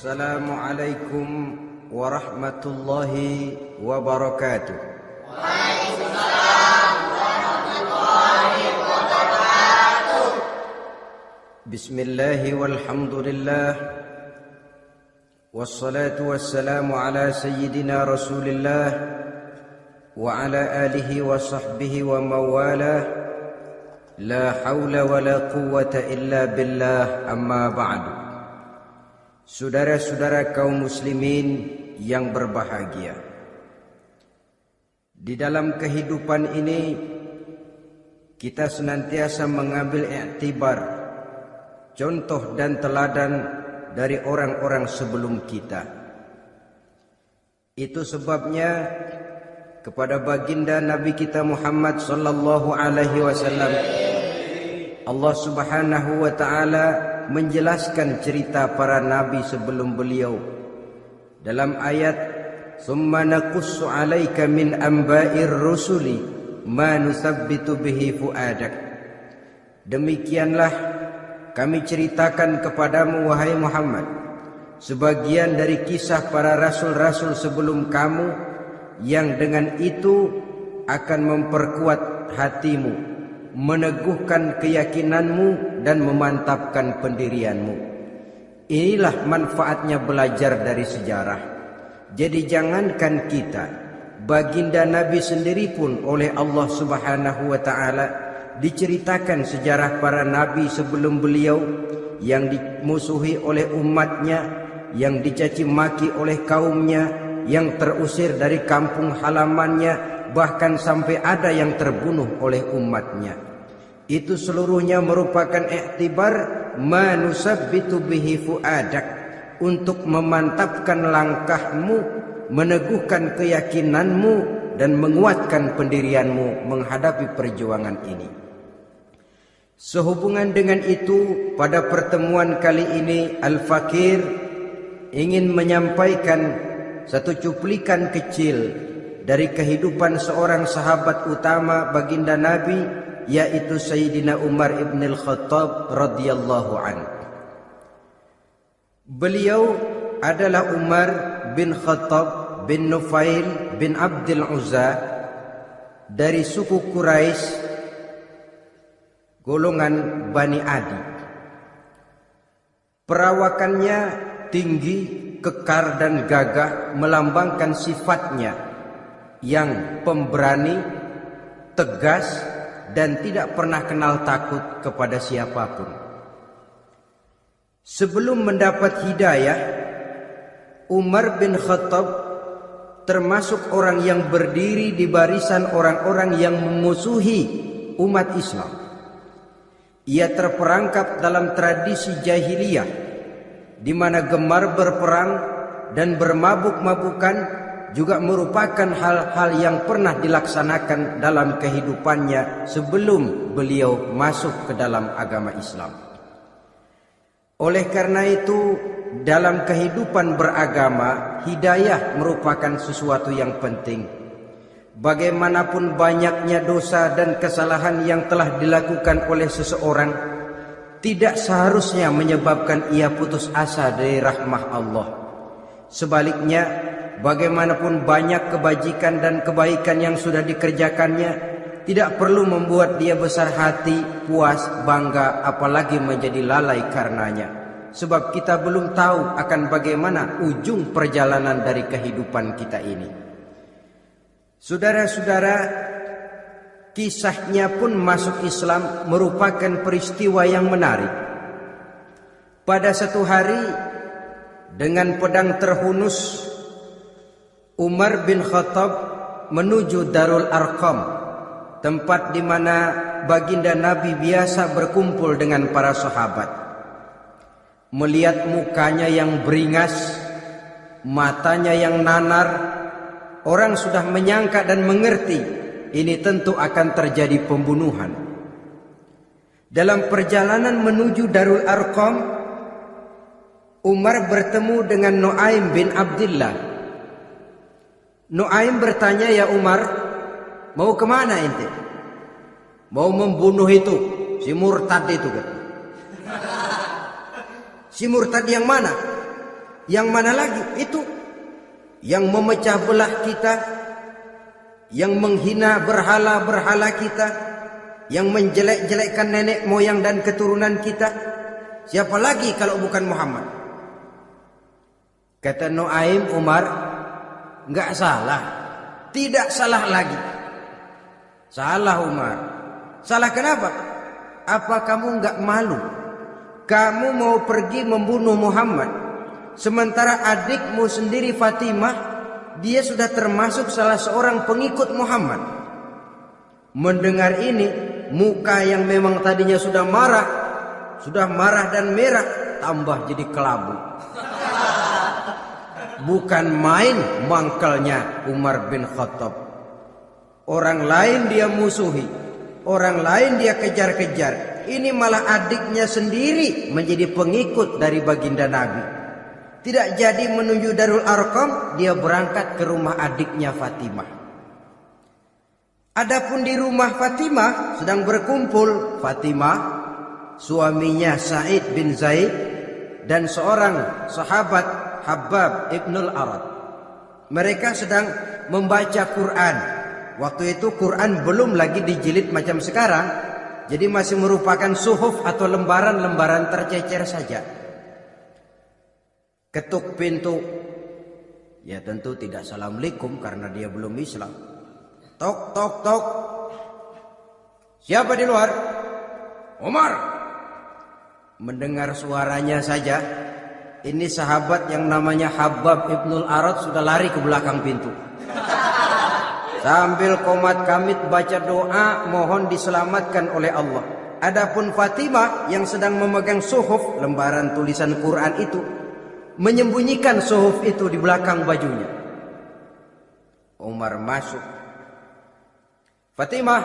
Assalamualaikum warahmatullahi wabarakatuh. Waalaikumsalam warahmatullahi wabarakatuh. Bismillahi walhamdulillah. Wassalatu wassalamu ala sayyidina Rasulillah wa ala alihi wa sahbihi wa mawalah. La hawla wa la quwwata illa billah, amma ba'du. Saudara-saudara kaum muslimin yang berbahagia, di dalam kehidupan ini kita senantiasa mengambil iktibar, contoh dan teladan dari orang-orang sebelum kita. Itu sebabnya kepada baginda Nabi kita Muhammad sallallahu alaihi wasallam Allah Subhanahu wa taala menjelaskan cerita para nabi sebelum beliau dalam ayat "Tsumma naqussu 'alaika min amba'ir rusuli ma nusabbitu bihi fu'adak." Demikianlah kami ceritakan kepadamu wahai Muhammad sebagian dari kisah para rasul-rasul sebelum kamu yang dengan itu akan memperkuat hatimu, meneguhkan keyakinanmu dan memantapkan pendirianmu. Inilah manfaatnya belajar dari sejarah. Jadi jangankan kita, baginda Nabi sendiri pun oleh Allah Subhanahu wa taala diceritakan sejarah para nabi sebelum beliau yang dimusuhi oleh umatnya, yang dicaci maki oleh kaumnya, yang terusir dari kampung halamannya, bahkan sampai ada yang terbunuh oleh umatnya. Itu seluruhnya merupakan iktibar manusabbitu bihi fuadak, untuk memantapkan langkahmu, meneguhkan keyakinanmu dan menguatkan pendirianmu menghadapi perjuangan ini. Sehubungan dengan itu, pada pertemuan kali ini Al-Fakir ingin menyampaikan satu cuplikan kecil dari kehidupan seorang sahabat utama baginda Nabi, yaitu Sayyidina Umar ibn al-Khattab radhiyallahu anhu. Beliau adalah Umar bin Khattab bin Nufail bin Abdul Uzza dari suku Quraisy, golongan Bani Adi. Perawakannya tinggi, kekar dan gagah, melambangkan sifatnya yang pemberani, tegas, dan tidak pernah kenal takut kepada siapapun. Sebelum mendapat hidayah, Umar bin Khattab termasuk orang yang berdiri di barisan orang-orang yang memusuhi umat Islam. Ia terperangkap dalam tradisi jahiliyah, di mana gemar berperang dan bermabuk-mabukan juga merupakan hal-hal yang pernah dilaksanakan dalam kehidupannya sebelum beliau masuk ke dalam agama Islam. Oleh karena itu, dalam kehidupan beragama, hidayah merupakan sesuatu yang penting. Bagaimanapun banyaknya dosa dan kesalahan yang telah dilakukan oleh seseorang, tidak seharusnya menyebabkan ia putus asa dari rahmah Allah. Sebaliknya, bagaimanapun banyak kebajikan dan kebaikan yang sudah dikerjakannya, tidak perlu membuat dia besar hati, puas, bangga, apalagi menjadi lalai karenanya. Sebab kita belum tahu akan bagaimana ujung perjalanan dari kehidupan kita ini. Saudara-saudara, kisahnya pun masuk Islam merupakan peristiwa yang menarik. Pada satu hari, dengan pedang terhunus, Umar bin Khattab menuju Darul Arqam, tempat di mana baginda Nabi biasa berkumpul dengan para sahabat. Melihat mukanya yang beringas, matanya yang nanar, orang sudah menyangka dan mengerti ini tentu akan terjadi pembunuhan. Dalam perjalanan menuju Darul Arqam, Umar bertemu dengan Nuaim bin Abdullah. Nuaim bertanya, "Ya Umar, mau kemana ente?" "Mau membunuh itu, si murtad itu." "Si murtad yang mana?" Yang mana lagi? Itu yang memecah belah kita, yang menghina berhala-berhala kita, yang menjelek-jelekkan nenek moyang dan keturunan kita. Siapa lagi kalau bukan Muhammad? Kata Nuaim Umar, enggak salah. Tidak salah lagi. Salah Umar. Salah kenapa? Apa kamu enggak malu? Kamu mau pergi membunuh Muhammad, sementara adikmu sendiri Fatimah, dia sudah termasuk salah seorang pengikut Muhammad. Mendengar ini, muka yang memang tadinya sudah marah dan merah, tambah jadi kelabu. Bukan main mangkalnya Umar bin Khattab. Orang lain dia musuhi, orang lain dia kejar-kejar. Ini malah adiknya sendiri menjadi pengikut dari baginda Nabi. Tidak jadi menuju Darul Arqam, dia berangkat ke rumah adiknya Fatimah. Adapun di rumah Fatimah sedang berkumpul Fatimah, suaminya Sa'id bin Zaid, dan seorang sahabat Habbab ibnul Arad. Mereka sedang membaca Quran. Waktu itu Quran belum lagi dijilid macam sekarang, jadi masih merupakan suhuf atau lembaran-lembaran tercecer saja. Ketuk pintu. Ya tentu tidak assalamualaikum karena dia belum Islam. Tok tok tok. Siapa di luar? Umar. Mendengar suaranya saja, ini sahabat yang namanya Habbab ibnul Arad sudah lari ke belakang pintu. Sambil komat kamit baca doa mohon diselamatkan oleh Allah. Adapun Fatimah yang sedang memegang suhuf, lembaran tulisan Quran itu, menyembunyikan suhuf itu di belakang bajunya. Umar masuk. Fatimah,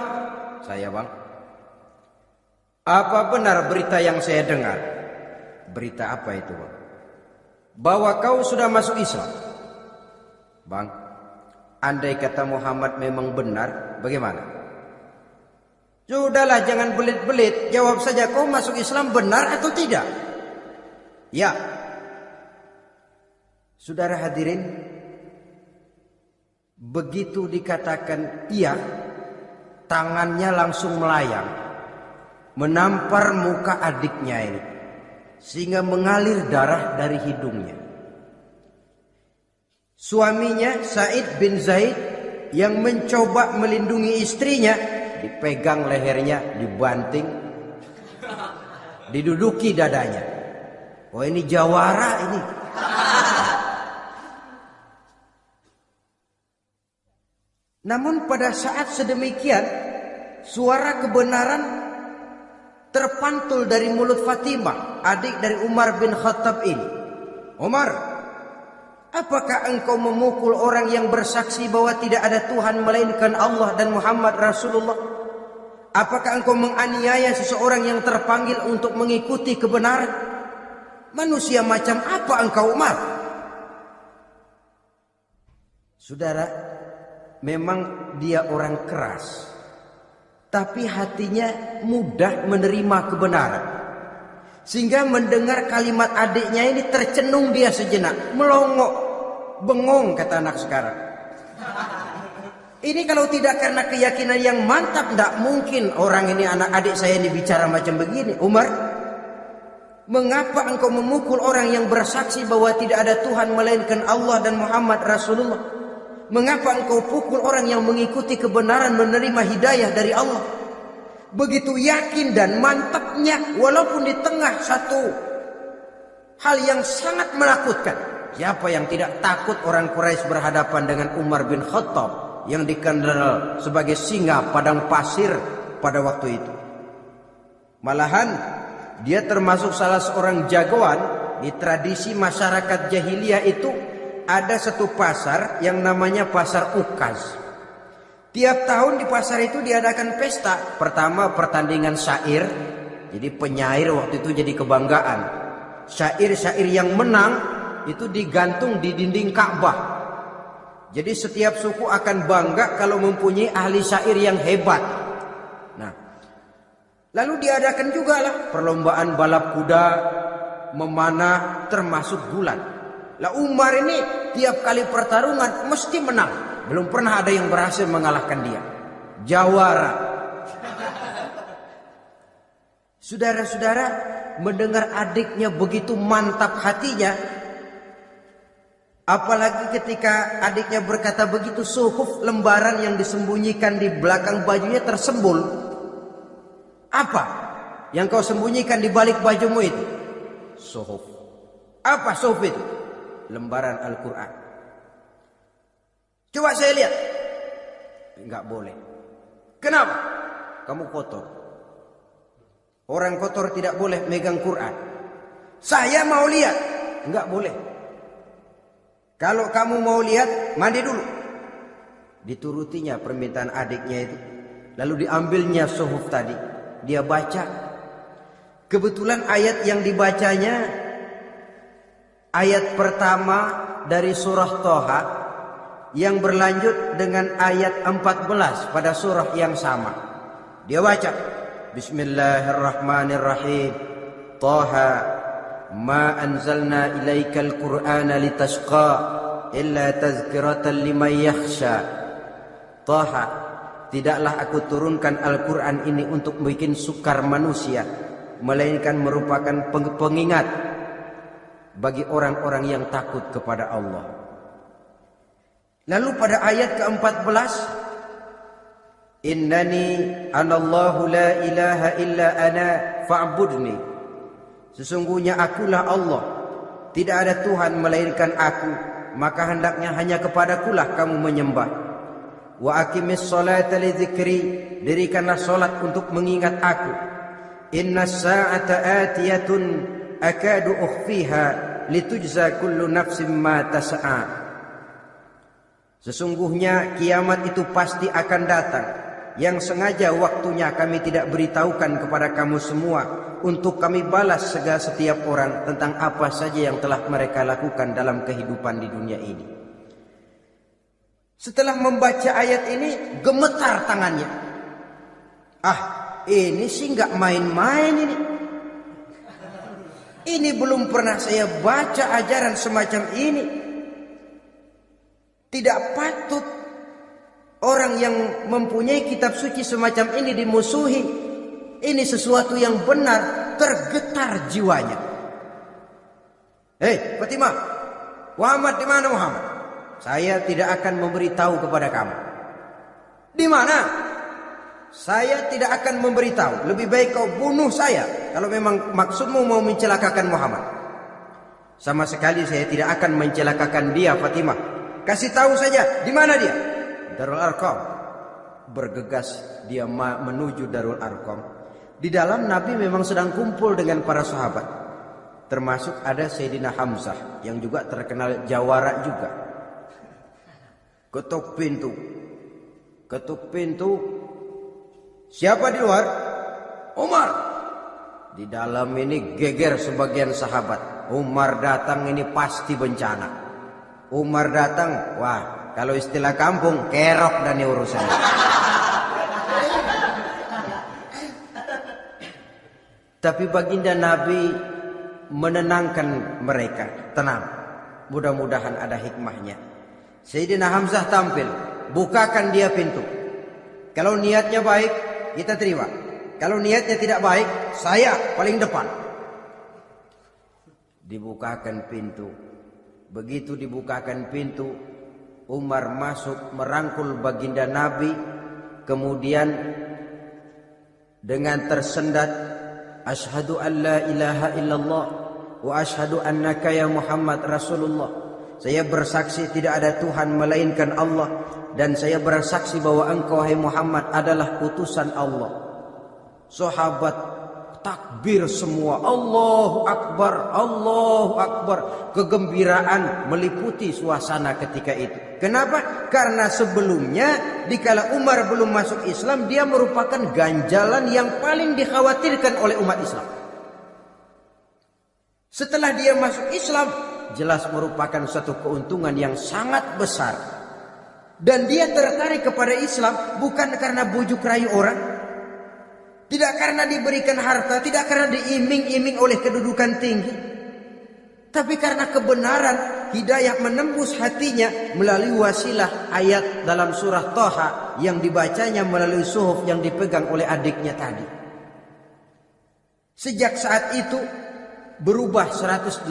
saya bang. Apa benar berita yang saya dengar? Berita apa itu bang? Bahwa kau sudah masuk Islam. Bang, andai kata Muhammad memang benar, bagaimana? Sudahlah, jangan belit-belit. Jawab saja, kau masuk Islam benar atau tidak? Ya. Saudara hadirin, begitu dikatakan iya, tangannya langsung melayang, menampar muka adiknya ini, sehingga mengalir darah dari hidungnya. Suaminya Sa'id bin Zaid yang mencoba melindungi istrinya, dipegang lehernya, dibanting, diduduki dadanya. Oh ini jawara ini. Namun pada saat sedemikian, suara kebenaran terpantul dari mulut Fatimah, adik dari Umar bin Khattab ini. Umar, apakah engkau memukul orang yang bersaksi bahwa tidak ada Tuhan melainkan Allah dan Muhammad Rasulullah? Apakah engkau menganiaya seseorang yang terpanggil untuk mengikuti kebenaran? Manusia macam apa engkau, Umar? Saudara, memang dia orang keras, tapi hatinya mudah menerima kebenaran. Sehingga mendengar kalimat adiknya ini tercenung dia sejenak, melongok, bengong kata anak sekarang. Ini kalau tidak karena keyakinan yang mantap, tidak mungkin orang ini, anak adik saya ini bicara macam begini. Umar, mengapa engkau memukul orang yang bersaksi bahwa tidak ada Tuhan melainkan Allah dan Muhammad Rasulullah? Mengapa engkau pukul orang yang mengikuti kebenaran, menerima hidayah dari Allah? Begitu yakin dan mantapnya, walaupun di tengah satu hal yang sangat menakutkan. Siapa yang tidak takut orang Quraisy berhadapan dengan Umar bin Khattab yang dikenal sebagai singa padang pasir pada waktu itu? Malahan dia termasuk salah seorang jagoan di tradisi masyarakat jahiliyah itu. Ada satu pasar yang namanya pasar Ukaz. Tiap tahun di pasar itu diadakan pesta. Pertama pertandingan syair. Jadi penyair waktu itu jadi kebanggaan. Syair-syair yang menang itu digantung di dinding Ka'bah. Jadi setiap suku akan bangga kalau mempunyai ahli syair yang hebat. Nah, lalu diadakan juga lah perlombaan balap kuda, memanah, termasuk gulat. Lah Umar ini tiap kali pertarungan mesti menang. Belum pernah ada yang berhasil mengalahkan dia. Jawara. Saudara-saudara, mendengar adiknya begitu mantap hatinya, apalagi ketika adiknya berkata begitu, suhuf, lembaran yang disembunyikan di belakang bajunya tersembul. Apa yang kau sembunyikan di balik bajumu itu? Suhuf. Apa suhuf itu? Lembaran Al-Quran. Coba saya lihat. Enggak boleh. Kenapa? Kamu kotor. Orang kotor tidak boleh megang Quran. Saya mau lihat. Enggak boleh. Kalau kamu mau lihat, mandi dulu. Diturutinya permintaan adiknya itu. Lalu diambilnya suhuf tadi. Dia baca. Kebetulan ayat yang dibacanya ayat pertama dari surah Thaha yang berlanjut dengan ayat 14 pada surah yang sama. Dia baca, Bismillahirrahmanirrahim. Thaha ma anzalna ilaikal Qur'ana litashqa illa tazkiratan liman yakhsha. Thaha, tidaklah aku turunkan Al-Quran ini untuk bikin sukar manusia, melainkan merupakan pengingat bagi orang-orang yang takut kepada Allah. Lalu pada ayat ke-14, Innani anallahu la ilaha illa ana fa'budni. Sesungguhnya akulah Allah, tidak ada Tuhan melainkan aku, maka hendaknya hanya kepadakulah kamu menyembah. Wa aqimis sholata li dzikri, dirikanlah salat untuk mengingat aku. Innas sa'ata atiyatun akadu ukhfiha litujza kullu nafsin ma tas'a. Sesungguhnya kiamat itu pasti akan datang, yang sengaja waktunya kami tidak beritahukan kepada kamu semua, untuk kami balas segala setiap orang tentang apa saja yang telah mereka lakukan dalam kehidupan di dunia ini. Setelah membaca ayat ini, gemetar tangannya. Ini sih nggak main-main ini. Ini belum pernah saya baca ajaran semacam ini. Tidak patut orang yang mempunyai kitab suci semacam ini dimusuhi. Ini sesuatu yang benar, tergetar jiwanya. Hei Fatimah, Muhammad di mana Muhammad? Saya tidak akan memberitahu kepada kamu. Di mana? Saya tidak akan memberitahu. Lebih baik kau bunuh saya kalau memang maksudmu mau mencelakakan Muhammad. Sama sekali saya tidak akan mencelakakan dia, Fatimah. Kasih tahu saja, di mana dia? Darul Arqam. Bergegas dia menuju Darul Arqam. Di dalam Nabi memang sedang kumpul dengan para sahabat. Termasuk ada Sayyidina Hamzah yang juga terkenal jawara juga. Ketuk pintu. Ketuk pintu. Siapa di luar? Umar. Di dalam ini geger sebagian sahabat. Umar datang ini pasti bencana. Umar datang, wah, kalau istilah kampung, kerok dan urusan. Tapi baginda Nabi menenangkan mereka. Tenang, mudah-mudahan ada hikmahnya. Sayyidina Hamzah tampil, bukakan dia pintu. Kalau niatnya baik, kita terima. Kalau niatnya tidak baik, saya paling depan. Dibukakan pintu. Begitu dibukakan pintu, Umar masuk merangkul baginda Nabi. Kemudian dengan tersendat, Ashhadu an la ilaha illallah wa ashhadu annaka ya Muhammad Rasulullah. Saya bersaksi tidak ada Tuhan melainkan Allah, dan saya bersaksi bahwa engkau hai Muhammad adalah utusan Allah. Sahabat takbir semua, Allahu Akbar, Allahu Akbar. Kegembiraan meliputi suasana ketika itu. Kenapa? Karena sebelumnya dikala Umar belum masuk Islam, dia merupakan ganjalan yang paling dikhawatirkan oleh umat Islam. Setelah dia masuk Islam, jelas merupakan suatu keuntungan yang sangat besar. Dan dia tertarik kepada Islam bukan karena bujuk rayu orang, tidak karena diberikan harta, tidak karena diiming-iming oleh kedudukan tinggi, tapi karena kebenaran hidayah menembus hatinya melalui wasilah ayat dalam surah Thaha yang dibacanya melalui suhuf yang dipegang oleh adiknya tadi. Sejak saat itu berubah 180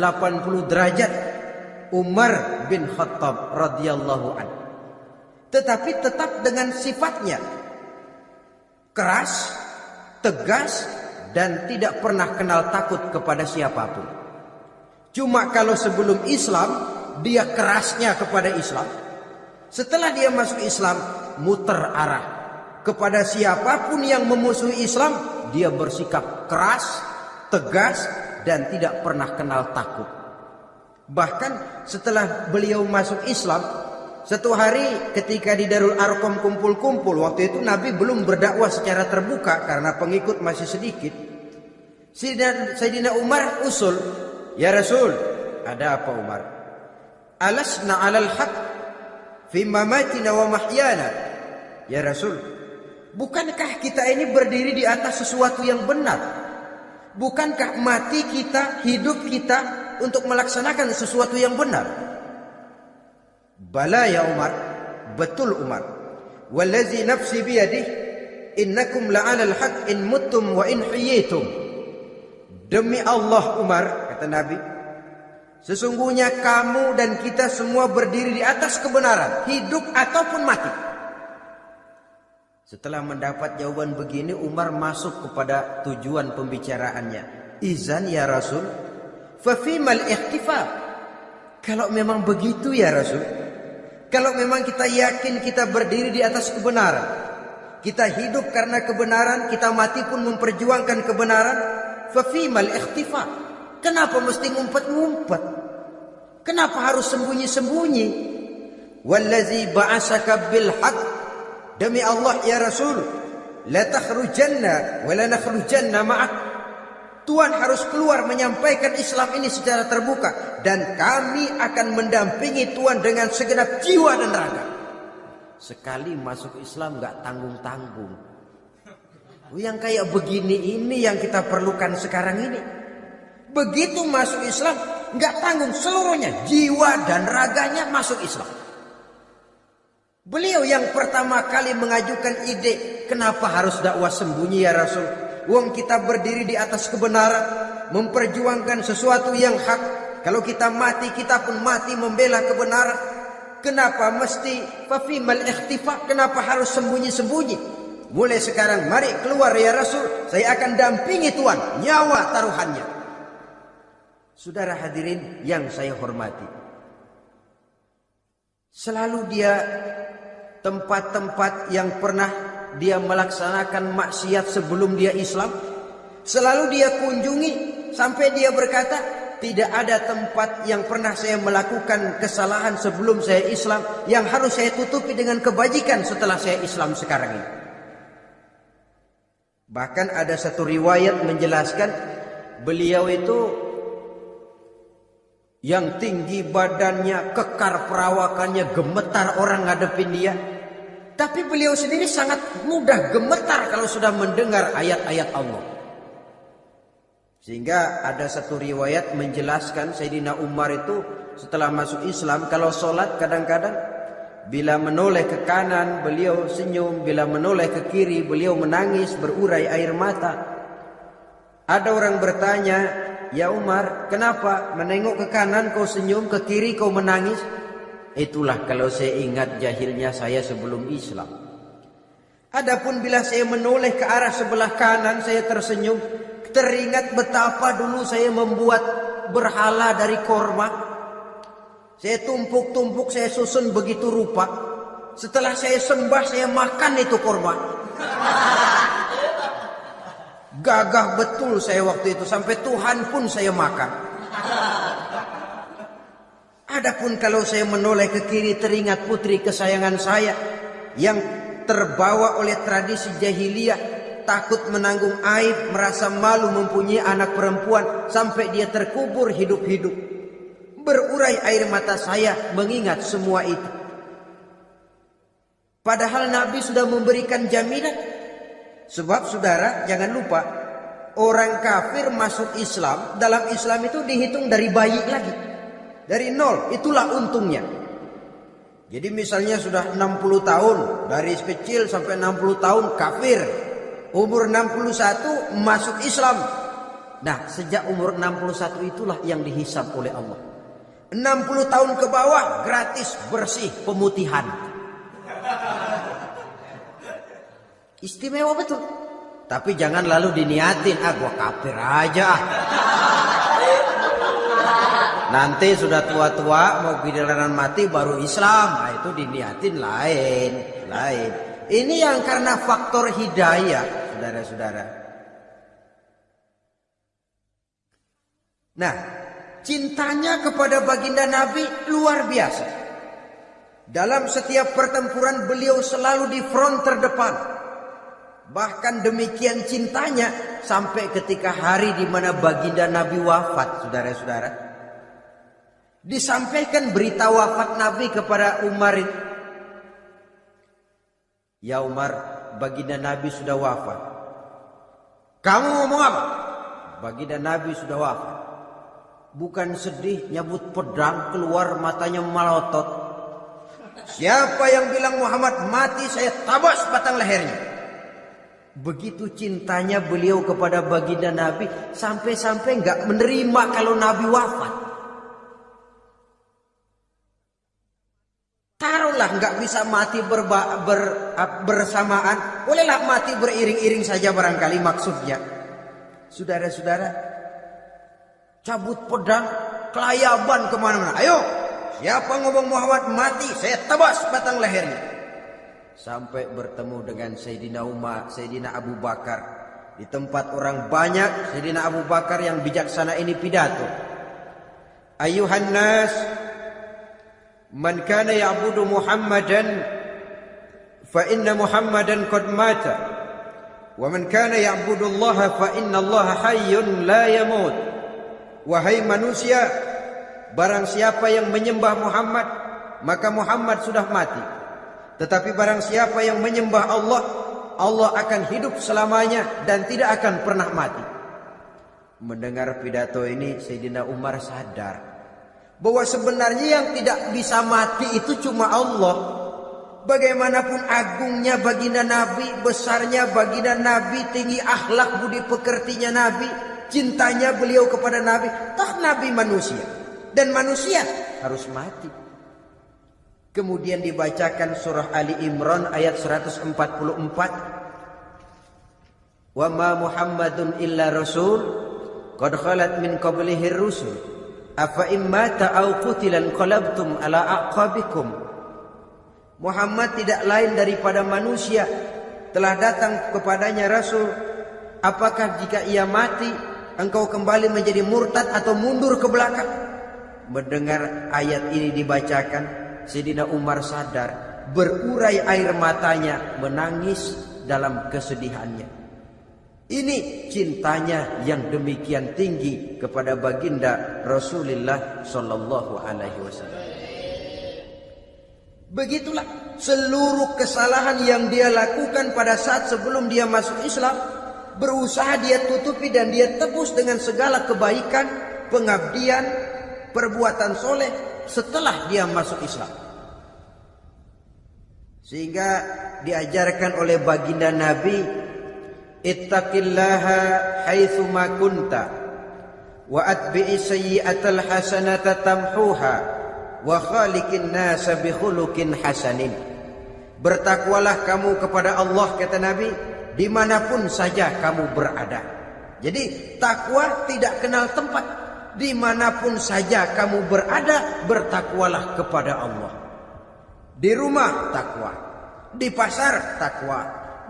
derajat Umar bin Khattab radhiyallahu anhu. Tetapi tetap dengan sifatnya keras, tegas, dan tidak pernah kenal takut kepada siapapun. Cuma kalau sebelum Islam dia kerasnya kepada Islam, setelah dia masuk Islam muter arah kepada siapapun yang memusuhi Islam, dia bersikap keras, tegas, dan tidak pernah kenal takut. Bahkan setelah beliau masuk Islam, satu hari ketika di Darul Arqam kumpul-kumpul, waktu itu Nabi belum berdakwah secara terbuka karena pengikut masih sedikit. Sayyidina Umar usul, "Ya Rasul, ada apa Umar? Alasna 'alal haq fi mamatina wa mahyana?" Ya Rasul, bukankah kita ini berdiri di atas sesuatu yang benar? Bukankah mati kita, hidup kita untuk melaksanakan sesuatu yang benar? Bala ya Umar, betul Umar. Wallazi nafsi biyadih, innakum la'alal haq in muttum wa in hiyitum. Demi Allah Umar, kata Nabi, sesungguhnya kamu dan kita semua berdiri di atas kebenaran, hidup ataupun mati. Setelah mendapat jawaban begini, Umar masuk kepada tujuan pembicaraannya. Izan ya Rasul, fafimal ikhtifaf. Kalau memang begitu ya Rasul, kalau memang kita yakin kita berdiri di atas kebenaran, kita hidup karena kebenaran, kita mati pun memperjuangkan kebenaran, fafimal ikhtifaf. Kenapa mesti ngumpet-ngumpet? Kenapa harus sembunyi-sembunyi? Wallazi ba'asaka bil haqq, demi Allah ya Rasul, la takhrujanna wa la nakhrujanna ma'ak. Tuhan harus keluar menyampaikan Islam ini secara terbuka, dan kami akan mendampingi Tuhan dengan segenap jiwa dan raga. Sekali masuk Islam gak tanggung-tanggung. Yang kayak begini ini yang kita perlukan sekarang ini. Begitu masuk Islam gak tanggung seluruhnya, jiwa dan raganya masuk Islam. Beliau yang pertama kali mengajukan ide, kenapa harus dakwah sembunyi ya Rasul? Wong kita berdiri di atas kebenaran, memperjuangkan sesuatu yang hak. Kalau kita mati, kita pun mati membela kebenaran. Kenapa mesti fafimal ikhtifaq? Kenapa harus sembunyi-sembunyi? Mulai sekarang mari keluar ya Rasul, saya akan dampingi Tuhan, nyawa taruhannya. Saudara hadirin yang saya hormati, selalu dia tempat-tempat yang pernah dia melaksanakan maksiat sebelum dia Islam, selalu dia kunjungi sampai dia berkata, tidak ada tempat yang pernah saya melakukan kesalahan sebelum saya Islam yang harus saya tutupi dengan kebajikan setelah saya Islam sekarang ini. Bahkan ada satu riwayat menjelaskan beliau itu yang tinggi badannya, kekar perawakannya, gemetar orang ngadepin dia. Tapi beliau sendiri sangat mudah gemetar kalau sudah mendengar ayat-ayat Allah. Sehingga ada satu riwayat menjelaskan Sayyidina Umar itu setelah masuk Islam, kalau sholat kadang-kadang bila menoleh ke kanan beliau senyum, bila menoleh ke kiri beliau menangis berurai air mata. Ada orang bertanya, ya Umar, kenapa menengok ke kanan kau senyum, ke kiri kau menangis? Itulah kalau saya ingat jahilnya saya sebelum Islam. Adapun bila saya menoleh ke arah sebelah kanan saya tersenyum, teringat betapa dulu saya membuat berhala dari korma. Saya tumpuk-tumpuk, saya susun begitu rupa. Setelah saya sembah, saya makan itu korma. Gagah betul saya waktu itu, sampai Tuhan pun saya makan. Adapun kalau saya menoleh ke kiri, teringat putri kesayangan saya yang terbawa oleh tradisi jahiliyah, takut menanggung aib, merasa malu mempunyai anak perempuan, sampai dia terkubur hidup-hidup. Berurai air mata saya mengingat semua itu. Padahal Nabi sudah memberikan jaminan. Sebab saudara jangan lupa, orang kafir masuk Islam, dalam Islam itu dihitung dari bayi lagi. Dari nol, itulah untungnya. Jadi misalnya sudah 60 tahun, dari kecil sampai 60 tahun kafir. Umur 61 masuk Islam. Nah, sejak umur 61 itulah yang dihisab oleh Allah. 60 tahun ke bawah gratis bersih pemutihan. Istimewa betul. Tapi jangan lalu diniatin, gua kafir aja. Nanti sudah tua-tua mau giliran mati baru Islam. Nah, itu diniatin lain. Ini yang karena faktor hidayah. Saudara-saudara. Nah, cintanya kepada baginda Nabi luar biasa. Dalam setiap pertempuran beliau selalu di front terdepan. Bahkan demikian cintanya sampai ketika hari di mana baginda Nabi wafat, saudara-saudara. Disampaikan berita wafat Nabi kepada Umar. Ya Umar, baginda Nabi sudah wafat. Kamu ngomong apa? Baginda Nabi sudah wafat. Bukan sedih, nyabut pedang, keluar matanya melotot. Siapa yang bilang Muhammad mati, saya tabas batang lehernya. Begitu cintanya beliau kepada baginda Nabi, sampai-sampai nggak menerima kalau Nabi wafat. Taruhlah nggak bisa mati bersamaan, bolehlah mati beriring-iring saja barangkali maksudnya. Saudara-saudara, cabut pedang, kelayaban kemana-mana. Ayo, siapa ngomong Muhammad mati, saya tebas batang lehernya. Sampai bertemu dengan Sayyidina Umar, Sayyidina Abu Bakar. Di tempat orang banyak, Sayyidina Abu Bakar yang bijaksana ini pidato. Ayuhan nas, man kana ya'budu Muhammadan fa inna Muhammadan qad mata wa man kana ya'budu Allah fa inna Allah hayyun la yamut. Wahai manusia, barang siapa yang menyembah Muhammad, maka Muhammad sudah mati. Tetapi barang siapa yang menyembah Allah, Allah akan hidup selamanya dan tidak akan pernah mati. Mendengar pidato ini, Sayyidina Umar sadar bahwa sebenarnya yang tidak bisa mati itu cuma Allah. Bagaimanapun agungnya baginda Nabi, besarnya baginda Nabi, tinggi akhlak budi pekertinya Nabi, cintanya beliau kepada Nabi, toh Nabi manusia dan manusia harus mati. Kemudian dibacakan surah Ali Imran ayat 144. Wa ma Muhammadun illa rasul qad khalat min qablihi rusul afa immata aw qutilan qalabtum ala aqabikum. Muhammad tidak lain daripada manusia, telah datang kepadanya rasul. Apakah jika ia mati engkau kembali menjadi murtad atau mundur ke belakang? Mendengar ayat ini dibacakan, Sayyidina Umar sadar, berurai air matanya, menangis dalam kesedihannya. Ini cintanya yang demikian tinggi kepada baginda Rasulullah sallallahu alaihi wasallam. Begitulah seluruh kesalahan yang dia lakukan pada saat sebelum dia masuk Islam, berusaha dia tutupi dan dia tebus dengan segala kebaikan, pengabdian, perbuatan soleh setelah dia masuk Islam. Sehingga diajarkan oleh baginda Nabi, ittaqillaha haitsu ma kunta wa atbi'i sayyi'atal hasanata tamhuha wa khaliqin nasa bi khuluqin hasanin. Bertakwalah kamu kepada Allah, kata Nabi, dimanapun saja kamu berada. Jadi takwa tidak kenal tempat. Dimanapun saja kamu berada, bertakwalah kepada Allah. Di rumah takwa, di pasar takwa,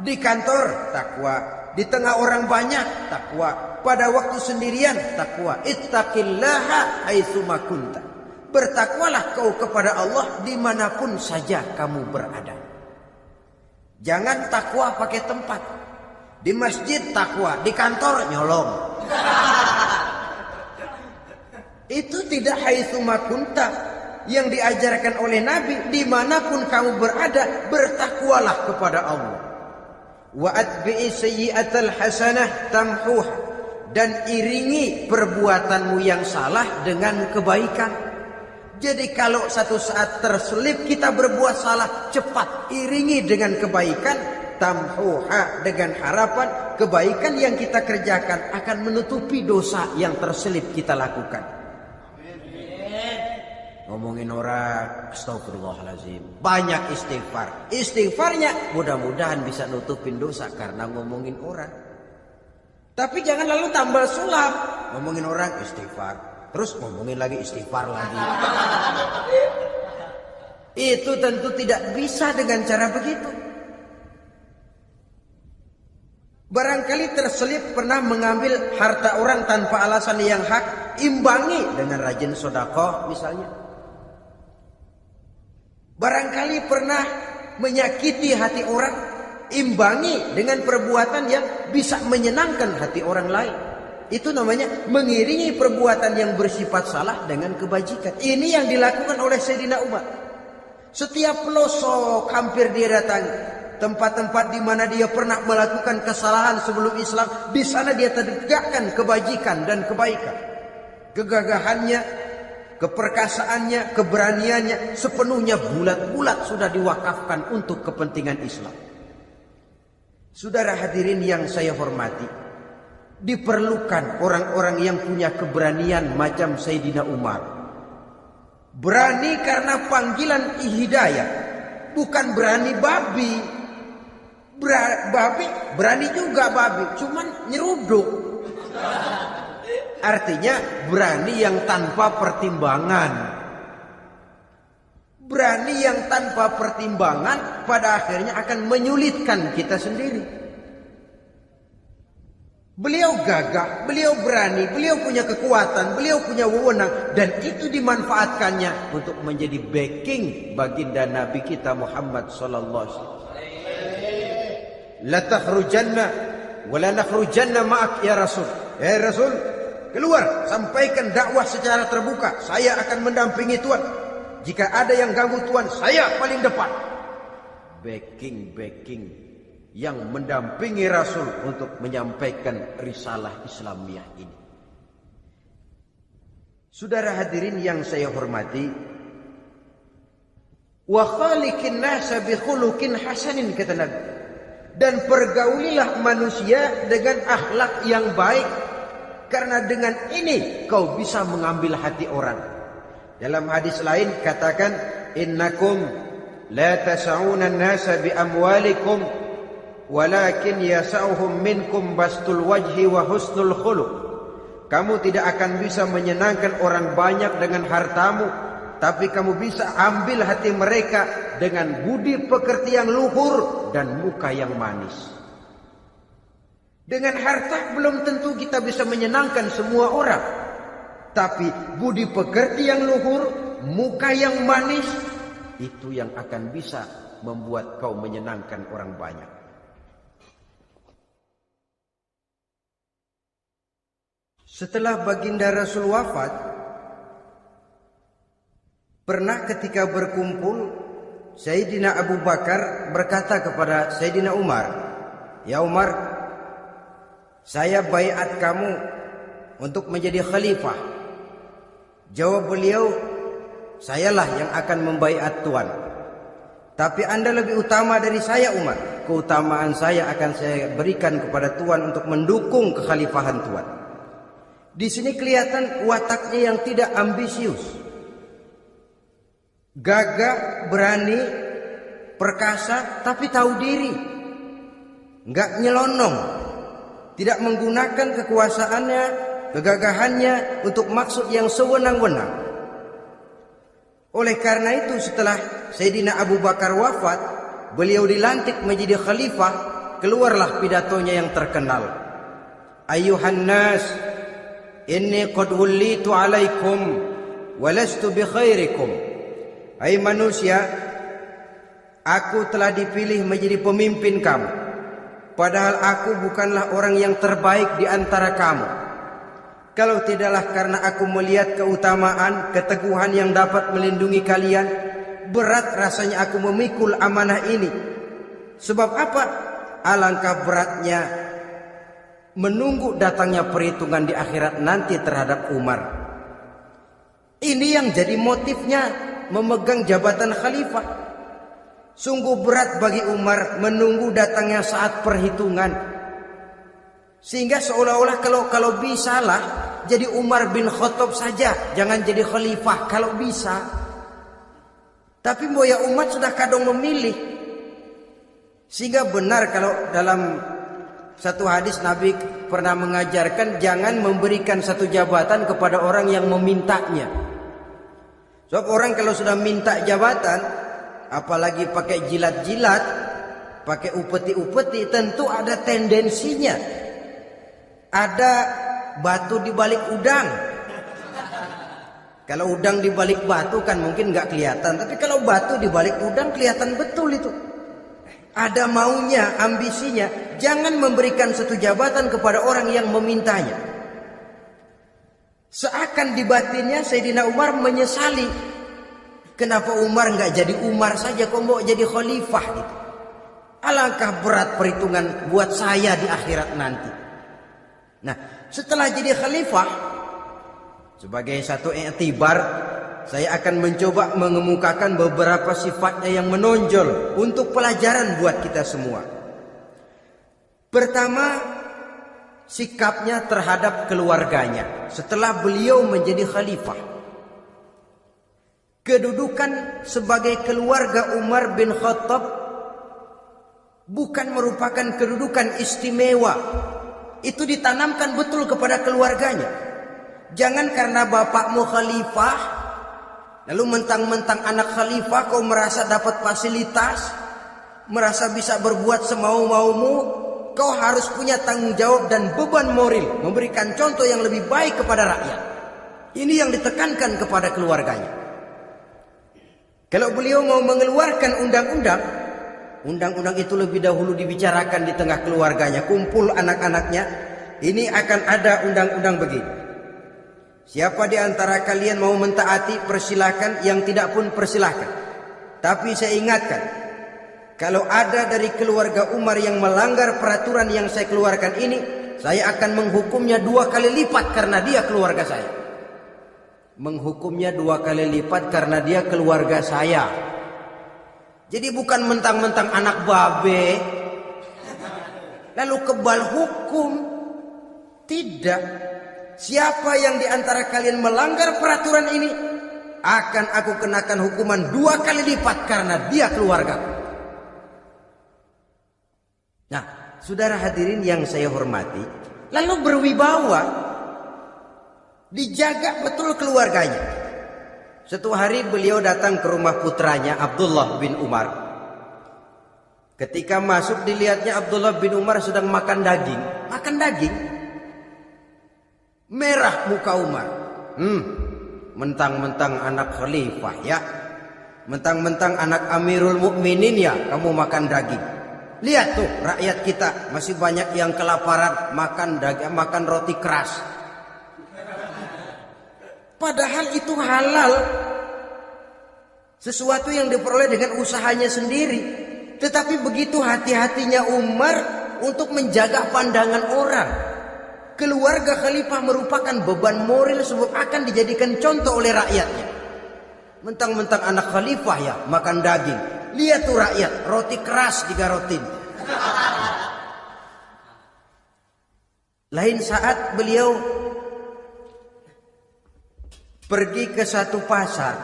di kantor takwa, di tengah orang banyak takwa, pada waktu sendirian takwa. Ittaqillaha haitsu ma kunta. Bertakwalah kau kepada Allah dimanapun saja kamu berada. Jangan takwa pakai tempat. Di masjid takwa, di kantor nyolong. Itu tidak haitsu ma kunta yang diajarkan oleh Nabi. Dimanapun kamu berada, bertakwalah kepada Allah. Wa atbi'i sayyi'atal hasanah tamhuha. Dan iringi perbuatanmu yang salah dengan kebaikan. Jadi kalau satu saat terselip kita berbuat salah, cepat iringi dengan kebaikan, tamhuha, dengan harapan kebaikan yang kita kerjakan akan menutupi dosa yang terselip kita lakukan. Ngomongin orang, astagfirullahaladzim, banyak istighfar. Istighfarnya mudah-mudahan bisa nutupin dosa karena ngomongin orang. Tapi jangan lalu tambal sulam, ngomongin orang istighfar, terus ngomongin lagi istighfar lagi. Itu tentu tidak bisa dengan cara begitu. Barangkali terselip pernah mengambil harta orang tanpa alasan yang hak, imbangi dengan rajin sedekah misalnya. Barangkali pernah menyakiti hati orang, imbangi dengan perbuatan yang bisa menyenangkan hati orang lain. Itu namanya mengiringi perbuatan yang bersifat salah dengan kebajikan. Ini yang dilakukan oleh Sayyidina Umar. Setiap pelosok hampir dia datangi, tempat-tempat di mana dia pernah melakukan kesalahan sebelum Islam, di sana dia tegakkan kebajikan dan kebaikan. Kegagahannya, keperkasaannya, keberaniannya sepenuhnya bulat-bulat sudah diwakafkan untuk kepentingan Islam. Saudara hadirin yang saya hormati, diperlukan orang-orang yang punya keberanian macam Sayyidina Umar. Berani karena panggilan hidayah, bukan berani babi. Babi berani juga babi, cuman nyeruduk. Artinya berani yang tanpa pertimbangan. Berani yang tanpa pertimbangan pada akhirnya akan menyulitkan kita sendiri. Beliau gagah, beliau berani, beliau punya kekuatan, beliau punya wewenang, dan itu dimanfaatkannya untuk menjadi backing baginda Nabi kita Muhammad sallallahu alaihi wasallam. La takhrujanna wa la nakhrujanna ma'ak ya Rasul. Ya Rasul, keluar, sampaikan dakwah secara terbuka. Saya akan mendampingi Tuhan. Jika ada yang ganggu Tuhan, saya paling depan. Backing yang mendampingi Rasul untuk menyampaikan risalah Islamiyah ini. Saudara hadirin yang saya hormati, wa khaliqin nasa bi khuluqin hasanin, kata Nabi, dan pergaulilah manusia dengan akhlak yang baik, karena dengan ini kau bisa mengambil hati orang. Dalam hadis lain katakan, innakum la tas'una an-nasa bi amwalikum walakin yas'uhum minkum bastul wajhi wa husnul khuluq. Kamu tidak akan bisa menyenangkan orang banyak dengan hartamu, tapi kamu bisa ambil hati mereka dengan budi pekerti yang luhur dan muka yang manis. Dengan harta belum tentu kita bisa menyenangkan semua orang, tapi budi pekerti yang luhur, muka yang manis, itu yang akan bisa membuat kau menyenangkan orang banyak. Setelah baginda Rasul wafat, pernah ketika berkumpul, Sayyidina Abu Bakar berkata kepada Sayyidina Umar, "Ya Umar, saya baiat kamu untuk menjadi khalifah." Jawab beliau, "Sayalah yang akan membaiat Tuan. Tapi Anda lebih utama dari saya Umar. Keutamaan saya akan saya berikan kepada Tuan untuk mendukung kekhalifahan Tuan." Di sini kelihatan wataknya yang tidak ambisius. Gagah, berani, perkasa, tapi tahu diri. Enggak nyelonong. Tidak menggunakan kekuasaannya, kegagahannya untuk maksud yang sewenang-wenang. Oleh karena itu setelah Sayyidina Abu Bakar wafat, beliau dilantik menjadi khalifah, keluarlah pidatonya yang terkenal. Ayuhan nas, inni qad wullitu alaikum walastu bi khairikum. Hai manusia, aku telah dipilih menjadi pemimpin kamu, padahal aku bukanlah orang yang terbaik di antara kamu. Kalau tidaklah karena aku melihat keutamaan, keteguhan yang dapat melindungi kalian, berat rasanya aku memikul amanah ini. Sebab apa? Alangkah beratnya menunggu datangnya perhitungan di akhirat nanti terhadap Umar. Ini yang jadi motifnya memegang jabatan khalifah. Sungguh berat bagi Umar menunggu datangnya saat perhitungan. Sehingga seolah-olah kalau bisa lah jadi Umar bin Khattab saja, jangan jadi khalifah kalau bisa. Tapi boya umat sudah kadang memilih. Sehingga benar kalau dalam satu hadis Nabi pernah mengajarkan jangan memberikan satu jabatan kepada orang yang memintanya. Sebab orang kalau sudah minta jabatan, apalagi pakai jilat-jilat, pakai upeti-upeti, tentu ada tendensinya. Ada batu di balik udang. Kalau udang di balik batu kan mungkin nggak kelihatan, tapi kalau batu di balik udang kelihatan betul itu. Ada maunya, ambisinya. Jangan memberikan satu jabatan kepada orang yang memintanya. Seakan di batinnya Sayyidina Umar menyesali. Kenapa Umar nggak jadi Umar saja, kok mau jadi khalifah gitu. Alangkah berat perhitungan buat saya di akhirat nanti. Nah, setelah jadi khalifah, sebagai satu i'tibar, saya akan mencoba mengemukakan beberapa sifatnya yang menonjol untuk pelajaran buat kita semua. Pertama, sikapnya terhadap keluarganya setelah beliau menjadi khalifah. Kedudukan sebagai keluarga Umar bin Khattab bukan merupakan kedudukan istimewa. Itu ditanamkan betul kepada keluarganya. Jangan karena bapakmu khalifah, lalu mentang-mentang anak khalifah kau merasa dapat fasilitas, merasa bisa berbuat semau-maumu, kau harus punya tanggung jawab dan beban moral, memberikan contoh yang lebih baik kepada rakyat. Ini yang ditekankan kepada keluarganya. Kalau beliau mau mengeluarkan undang-undang, undang-undang itu lebih dahulu dibicarakan di tengah keluarganya, kumpul anak-anaknya. Ini akan ada undang-undang begini. Siapa di antara kalian mau mentaati, persilakan, yang tidak pun persilakan. Tapi saya ingatkan, kalau ada dari keluarga Umar yang melanggar peraturan yang saya keluarkan ini, saya akan menghukumnya 2 kali lipat karena dia keluarga saya. Menghukumnya 2 kali lipat karena dia keluarga saya. Jadi bukan mentang-mentang anak babe lalu kebal hukum. Tidak. Siapa yang di antara kalian melanggar peraturan ini, akan aku kenakan hukuman 2 kali lipat karena dia keluargaku. Nah, saudara hadirin yang saya hormati, lalu berwibawa, dijaga betul keluarganya. Suatu hari beliau datang ke rumah putranya Abdullah bin Umar. Ketika masuk dilihatnya Abdullah bin Umar sedang makan daging. Makan daging. Merah muka Umar. Mentang-mentang anak khalifah ya. Mentang-mentang anak Amirul Mukminin ya, kamu makan daging. Lihat tuh rakyat kita masih banyak yang kelaparan, makan daging, makan roti keras. Padahal itu halal. Sesuatu yang diperoleh dengan usahanya sendiri. Tetapi begitu hati-hatinya Umar untuk menjaga pandangan orang. Keluarga khalifah merupakan beban moral sebab akan dijadikan contoh oleh rakyatnya. Mentang-mentang anak khalifah ya makan daging. Lihat tuh rakyat, roti keras digarotin. Lain saat beliau pergi ke satu pasar,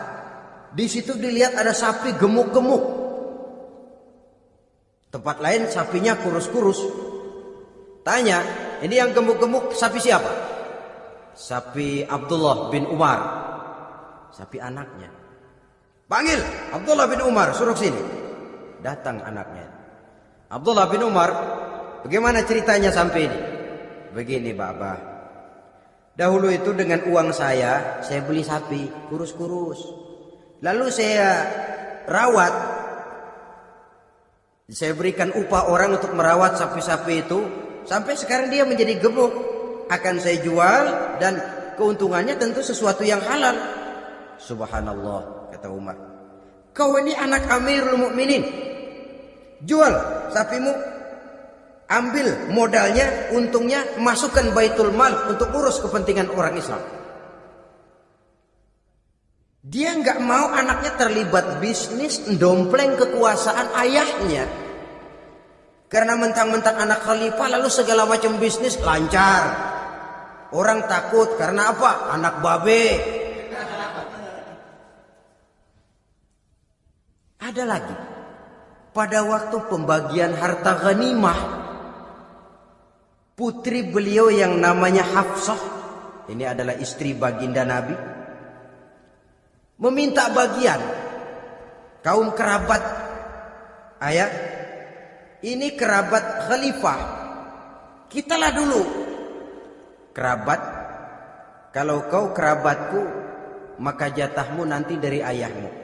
di situ dilihat ada sapi gemuk-gemuk. Tempat lain sapinya kurus-kurus. Tanya, ini yang gemuk-gemuk sapi siapa? Sapi Abdullah bin Umar, sapi anaknya. Panggil Abdullah bin Umar, suruh sini. Datang anaknya. Abdullah bin Umar, bagaimana ceritanya sampai ini? Begini Bapak. Dahulu itu dengan uang saya beli sapi kurus-kurus. Lalu saya rawat. Saya berikan upah orang untuk merawat sapi-sapi itu. Sampai sekarang dia menjadi gemuk. Akan saya jual dan keuntungannya tentu sesuatu yang halal. Subhanallah, kata Umar. Kau ini anak Amirul Mukminin. Jual sapimu. Ambil modalnya, untungnya, masukkan baitul mal untuk urus kepentingan orang Islam. Dia nggak mau anaknya terlibat bisnis, ndompleng kekuasaan ayahnya. Karena mentang-mentang anak khalifah lalu segala macam bisnis lancar. Orang takut karena apa? Anak babe. Ada lagi. Pada waktu pembagian harta ghanimah, putri beliau yang namanya Hafsah, ini adalah istri baginda Nabi, meminta bagian. Kaum kerabat ayah, ini kerabat khalifah, kitalah dulu kerabat. Kalau kau kerabatku, maka jatahmu nanti dari ayahmu.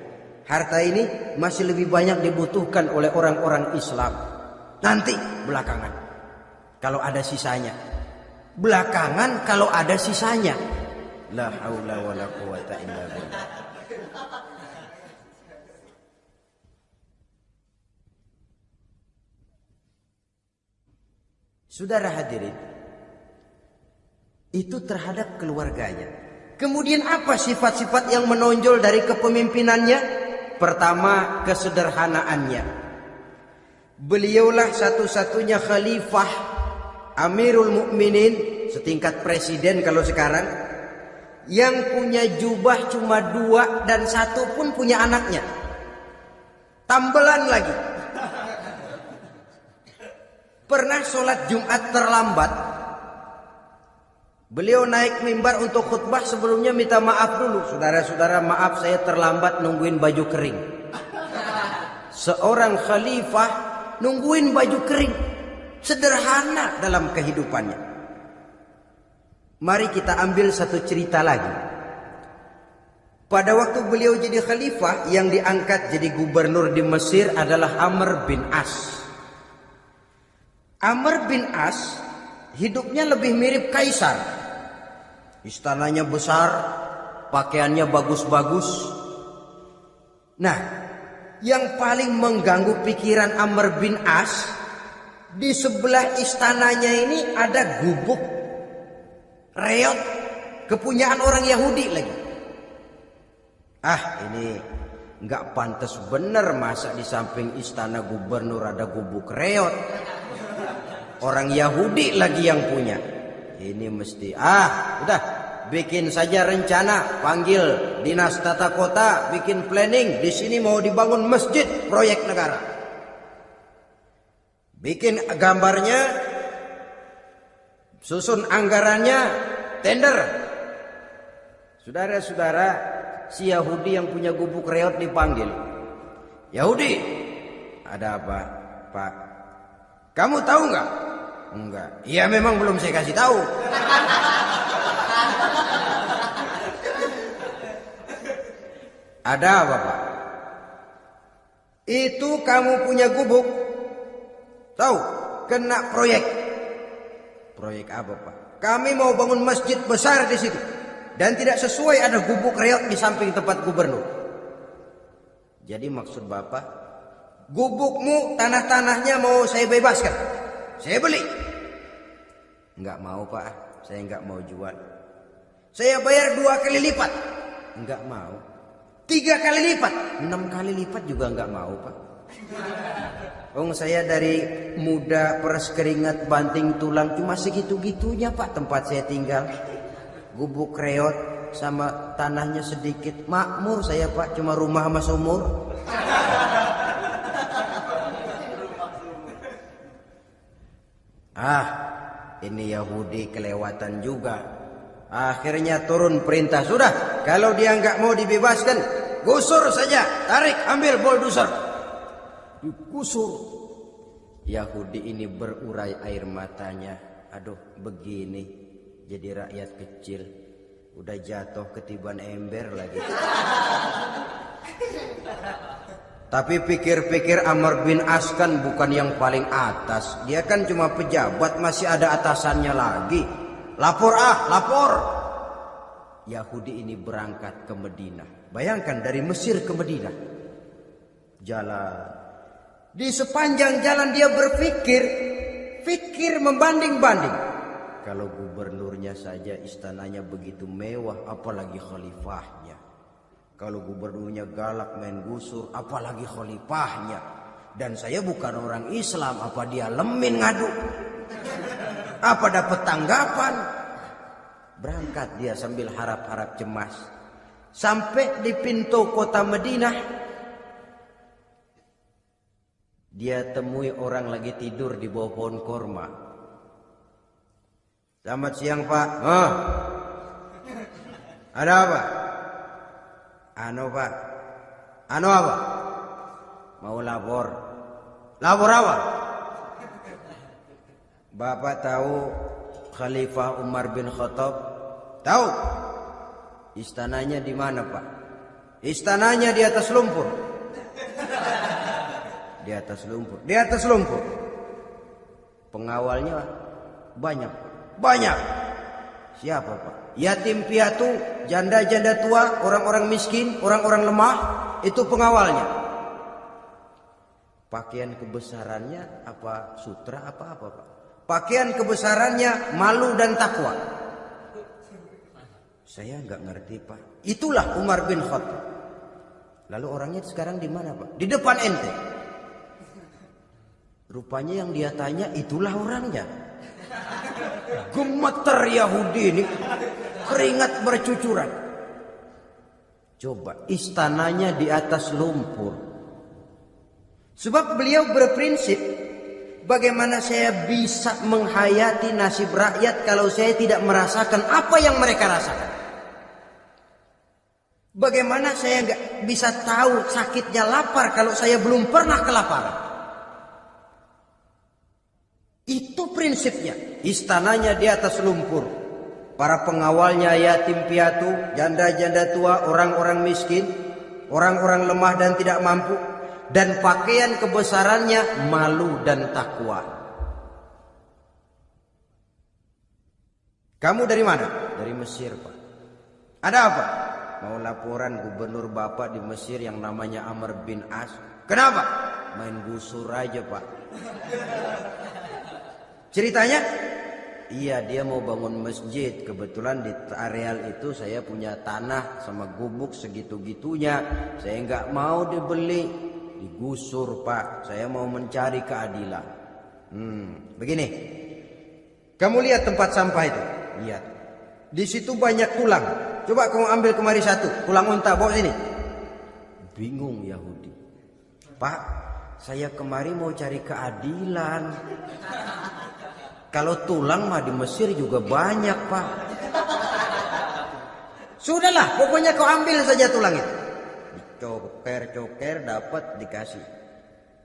Harta ini masih lebih banyak dibutuhkan oleh orang-orang Islam. Nanti belakangan kalau ada sisanya. Belakangan kalau ada sisanya. La haula wala quwata illa billah. Saudara hadirin, itu terhadap keluarganya. Kemudian apa sifat-sifat yang menonjol dari kepemimpinannya? Pertama, kesederhanaannya. Beliaulah satu-satunya khalifah, Amirul Mukminin, setingkat presiden kalau sekarang, yang punya jubah cuma 2 dan 1 pun punya anaknya. Tambelan lagi. Pernah sholat Jumat terlambat. Beliau naik mimbar untuk khutbah, sebelumnya minta maaf dulu. Saudara-saudara, maaf saya terlambat nungguin baju kering. Seorang khalifah nungguin baju kering. Sederhana dalam kehidupannya. Mari kita ambil satu cerita lagi. Pada waktu beliau jadi khalifah, yang diangkat jadi gubernur di Mesir adalah Amr bin As. Amr bin As hidupnya lebih mirip kaisar. Istananya besar, pakaiannya bagus-bagus. Nah, yang paling mengganggu pikiran Amr bin As, di sebelah istananya ini ada gubuk reot kepunyaan orang Yahudi lagi. Ini nggak pantas bener, masa di samping istana gubernur ada gubuk reot. Orang Yahudi lagi yang punya. Ini mesti udah bikin saja rencana, panggil dinas tata kota, bikin planning. Di sini mau dibangun masjid, proyek negara. Bikin gambarnya, susun anggarannya, tender. Saudara-saudara, si Yahudi yang punya gubuk reot dipanggil. Yahudi, ada apa, Pak? Kamu tahu nggak? Enggak. Iya, memang belum saya kasih tahu. Ada apa, Pak? Itu kamu punya gubuk. Tahu? Kena proyek. Proyek apa, Pak? Kami mau bangun masjid besar di situ. Dan tidak sesuai ada gubuk reot di samping tempat gubernur. Jadi maksud Bapak, gubukmu, tanah-tanahnya mau saya bebaskan. Saya beli. Enggak mau, Pak. Saya enggak mau jual. Saya bayar 2 kali lipat. Enggak mau. 3 kali lipat. 6 kali lipat juga enggak mau, Pak. Saya dari muda peres keringat banting tulang cuma segitu-gitunya, Pak, tempat saya tinggal. Gubuk reot sama tanahnya sedikit. Makmur saya, Pak, cuma rumah sama sumur. Ini Yahudi kelewatan juga. Akhirnya turun perintah, sudah, kalau dia nggak mau dibebaskan, gusur saja, tarik, ambil bulldozer. Digusur. Yahudi ini berurai air matanya. Aduh, begini jadi rakyat kecil, udah jatuh ketiban ember lagi. Tapi pikir-pikir Amr bin As kan bukan yang paling atas. Dia kan cuma pejabat, masih ada atasannya lagi. Lapor lapor. Yahudi ini berangkat ke Madinah. Bayangkan dari Mesir ke Madinah. Jalan. Di sepanjang jalan dia berpikir membanding-banding. Kalau gubernurnya saja istananya begitu mewah, apalagi khalifahnya. Kalau gubernurnya galak main gusur, apalagi khalifahnya. Dan saya bukan orang Islam, apa dia lemin ngadu? Apa dapat tanggapan? Berangkat dia sambil harap-harap cemas. Sampai di pintu kota Madinah, dia temui orang lagi tidur di bawah pohon korma. Selamat siang Pak. Oh. Ada apa? Anu Pak. Anu apa? Mau lapor. Lapor apa? Bapak tahu Khalifah Umar bin Khattab? Tahu? Istananya di mana Pak? Istananya di atas lumpur. Di atas lumpur. Di atas lumpur. Pengawalnya banyak. Banyak. Siapa Pak? Yatim piatu, janda-janda tua, orang-orang miskin, orang-orang lemah, itu pengawalnya. Pakaian kebesarannya apa sutra apa Pak? Pakaian kebesarannya malu dan takwa. Saya nggak ngerti Pak. Itulah Umar bin Khattab. Lalu orangnya sekarang di mana Pak? Di depan ente. Rupanya yang dia tanya itulah orangnya. Gemeter Yahudi ini, keringat bercucuran. Coba, istananya di atas lumpur. Sebab beliau berprinsip, bagaimana saya bisa menghayati nasib rakyat kalau saya tidak merasakan apa yang mereka rasakan? Bagaimana saya nggak bisa tahu sakitnya lapar kalau saya belum pernah kelaparan? Itu prinsipnya. Istananya di atas lumpur. Para pengawalnya yatim piatu, janda-janda tua, orang-orang miskin, orang-orang lemah dan tidak mampu. Dan pakaian kebesarannya malu dan takwa. Kamu dari mana? Dari Mesir Pak. Ada apa? Mau laporan gubernur Bapak di Mesir yang namanya Amr bin As. Kenapa? Main gusur aja Pak. Ceritanya? Iya, dia mau bangun masjid. Kebetulan di areal itu saya punya tanah sama gubuk segitu-gitunya. Saya nggak mau dibeli, digusur Pak. Saya mau mencari keadilan. Begini. Kamu lihat tempat sampah itu? Lihat. Di situ banyak tulang. Coba kamu ambil kemari satu. Tulang unta, bawa sini. Bingung Yahudi. Pak, saya kemari mau cari keadilan. Kalau tulang mah di Mesir juga banyak Pak. Sudahlah, pokoknya kau ambil saja tulang itu. Coker dapat dikasih.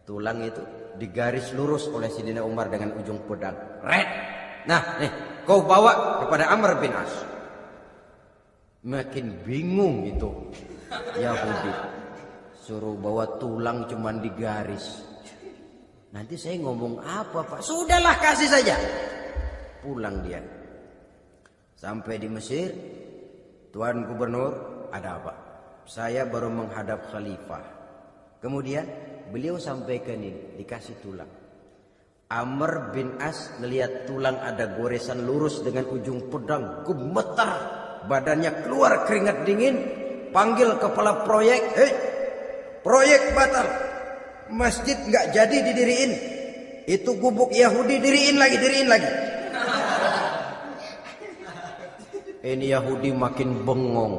Tulang itu digaris lurus oleh Sidina Umar dengan ujung pedang. Red. Nah, nih, kau bawa kepada Amr bin As. Makin bingung itu Yahudi. Suruh bawa tulang cuman digaris. Nanti saya ngomong apa Pak? Sudahlah, kasih saja. Pulang dia. Sampai di Mesir. Tuan Gubernur, ada apa? Saya baru menghadap khalifah. Kemudian beliau sampaikan ini, dikasih tulang. Amr bin As melihat tulang ada goresan lurus dengan ujung pedang. Gemetar. Badannya keluar keringat dingin. Panggil kepala proyek. Hei, proyek batal. Masjid nggak jadi didiriin. Itu gubuk Yahudi diriin lagi. Ini Yahudi makin bengong.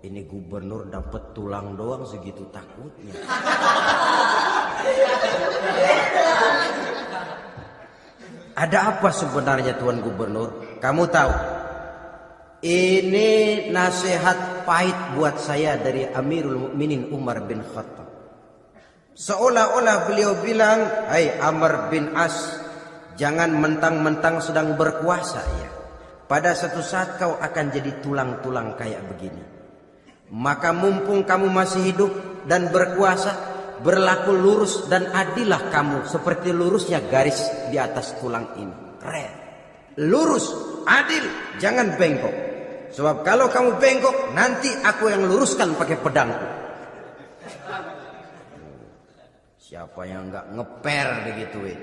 Ini gubernur dapat tulang doang segitu takutnya. Ada apa sebenarnya Tuan Gubernur? Kamu tahu? Ini nasihat pahit buat saya dari Amirul Mukminin Umar bin Khattab. Seolah-olah beliau bilang, hai Amr bin As, jangan mentang-mentang sedang berkuasa ya. Pada satu saat kau akan jadi tulang-tulang kayak begini. Maka mumpung kamu masih hidup dan berkuasa, berlaku lurus dan adillah kamu seperti lurusnya garis di atas tulang ini. Keren. Lurus, adil, jangan bengkok. Sebab kalau kamu bengkok, nanti aku yang luruskan pakai pedangku. Siapa yang nggak ngeper digituin?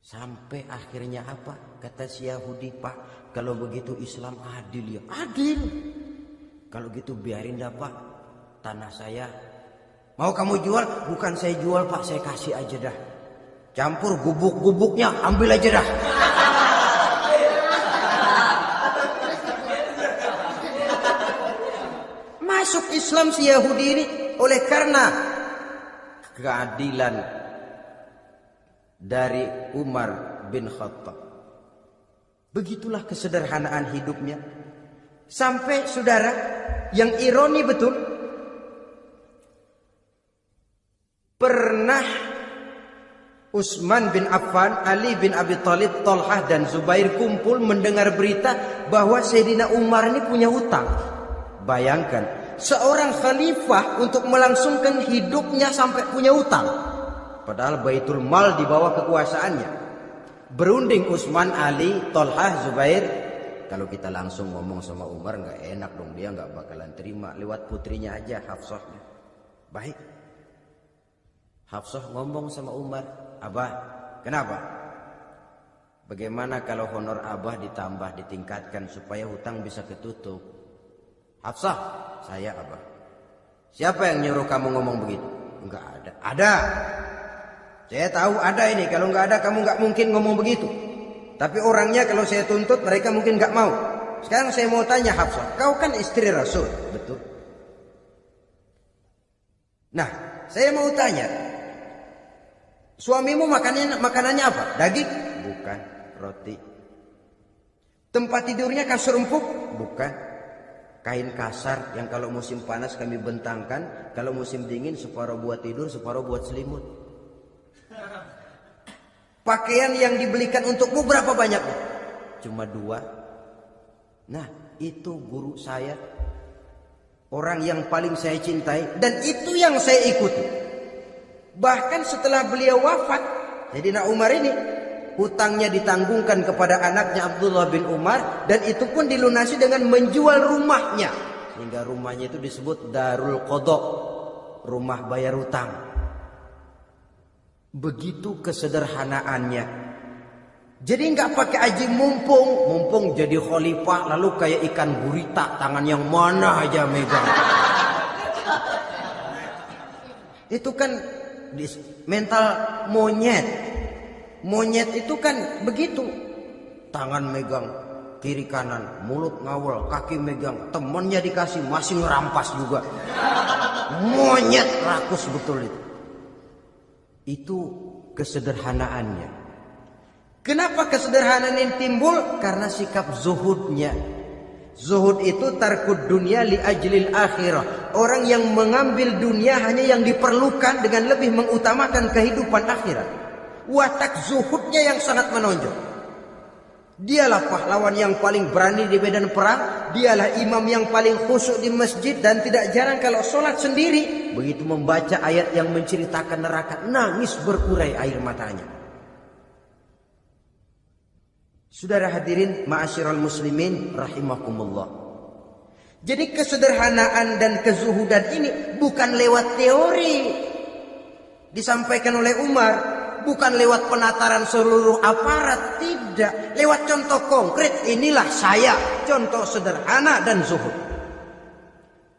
Sampai akhirnya apa? Kata si Yahudi, Pak, kalau begitu Islam adil ya. Adil. Kalau gitu biarin dah Pak, tanah saya. Mau kamu jual? Bukan saya jual Pak, saya kasih aja dah. Campur gubuk-gubuknya, ambil aja dah. Masuk Islam si Yahudi ini oleh karena keadilan dari Umar bin Khattab. Begitulah kesederhanaan hidupnya. Sampai saudara, yang ironi betul, pernah Utsman bin Affan, Ali bin Abi Thalib, Thalhah dan Zubair kumpul mendengar berita bahwa Sayyidina Umar ini punya hutang. Bayangkan, seorang khalifah untuk melangsungkan hidupnya sampai punya hutang. Padahal Baitul Mal di bawah kekuasaannya. Berunding Utsman, Ali, Thalhah, Zubair. Kalau kita langsung ngomong sama Umar nggak enak dong, dia nggak bakalan terima. Lewat putrinya aja, Hafsah. Baik. Hafsah ngomong sama Umar, Abah, kenapa? Bagaimana kalau honor Abah ditambah, ditingkatkan supaya hutang bisa ketutup? Hafsah, saya Abah. Siapa yang nyuruh kamu ngomong begitu? Enggak ada. Ada. Saya tahu ada ini. Kalau enggak ada kamu enggak mungkin ngomong begitu. Tapi orangnya kalau saya tuntut mereka mungkin enggak mau. Sekarang saya mau tanya Hafsah, kau kan istri Rasul, betul? Nah, saya mau tanya, suamimu makanannya apa? Daging? Bukan. Roti. Tempat tidurnya kasur empuk? Bukan. Kain kasar yang kalau musim panas kami bentangkan, kalau musim dingin separuh buat tidur, separuh buat selimut. Pakaian yang dibelikan untukmu berapa banyaknya? Cuma 2. Nah, itu guru saya, orang yang paling saya cintai, dan itu yang saya ikuti. Bahkan setelah beliau wafat, Sayyidina Umar ini hutangnya ditanggungkan kepada anaknya Abdullah bin Umar, dan itu pun dilunasi dengan menjual rumahnya, sehingga rumahnya itu disebut Darul Qadha, rumah bayar hutang. Begitu kesederhanaannya. Jadi nggak pakai aji mumpung jadi khalifah lalu kayak ikan gurita, tangan yang mana aja megang. Itu kan mental monyet. Monyet itu kan begitu. Tangan megang kiri kanan, mulut ngawal, kaki megang, temennya dikasih masih ngerampas juga. Monyet rakus betul itu. Itu kesederhanaannya. Kenapa kesederhanaan ini timbul? Karena sikap zuhudnya. Zuhud itu tarkud dunia li ajlil akhirah. Orang yang mengambil dunia hanya yang diperlukan dengan lebih mengutamakan kehidupan akhirat. Watak zuhudnya yang sangat menonjol. Dialah pahlawan yang paling berani di medan perang. Dialah imam yang paling khusyuk di masjid. Dan tidak jarang kalau sholat sendiri, begitu membaca ayat yang menceritakan neraka, nangis berurai air matanya. Saudara hadirin ma'asyiral muslimin rahimakumullah. Jadi kesederhanaan dan kezuhudan ini bukan lewat teori disampaikan oleh Umar, bukan lewat penataran seluruh aparat, tidak, lewat contoh konkret. Inilah saya, contoh sederhana dan zuhud.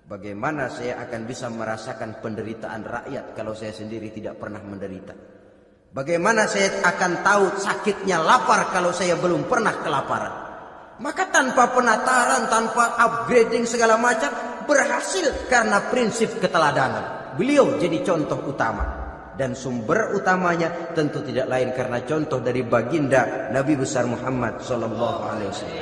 Bagaimana saya akan bisa merasakan penderitaan rakyat kalau saya sendiri tidak pernah menderita? Bagaimana saya akan tahu sakitnya lapar kalau saya belum pernah kelaparan? Maka tanpa penataran, tanpa upgrading segala macam, berhasil karena prinsip keteladanan. Beliau jadi contoh utama. Dan sumber utamanya tentu tidak lain karena contoh dari baginda Nabi besar Muhammad sallallahu alaihi wasallam.